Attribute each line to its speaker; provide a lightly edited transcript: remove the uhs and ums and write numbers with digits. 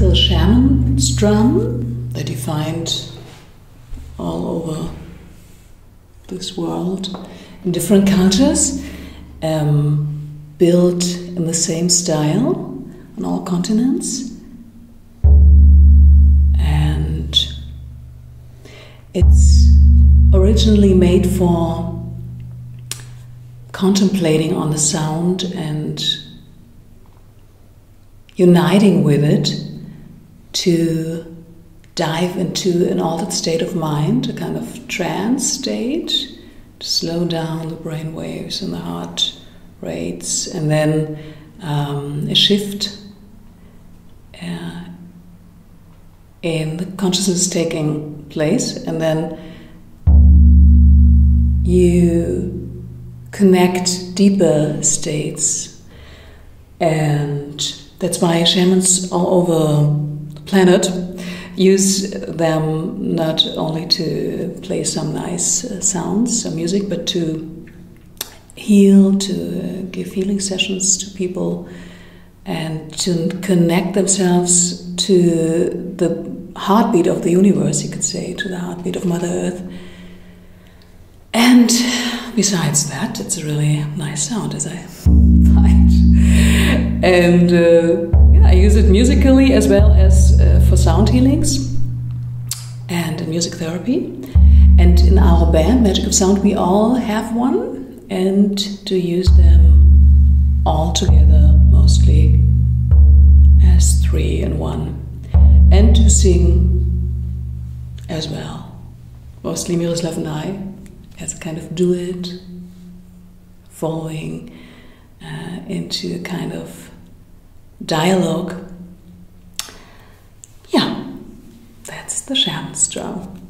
Speaker 1: classical Shaman drum that you find all over this world in different cultures, built in the same style on all continents. And it's originally made for contemplating on the sound and uniting with it to dive into an altered state of mind, a kind of trance state, to slow down the brain waves and the heart rates, and then a shift in the consciousness taking place, and then you connect deeper states. And that's why shamans all over the planet use them not only to play some nice sounds, some music, but to heal, to give healing sessions to people, and to connect themselves to the heartbeat of the universe, you could say, to the heartbeat of Mother Earth. And besides that, it's a really nice sound, as I find. And I use it musically as well as for sound healings and in music therapy. And in our band, Magic of Sound, we all have one, and to use them all together, mostly as 3 in 1. And to sing as well, mostly Miroslav and I, as a kind of duet, falling into a kind of dialogue. Yeah, that's the Shaman's drum.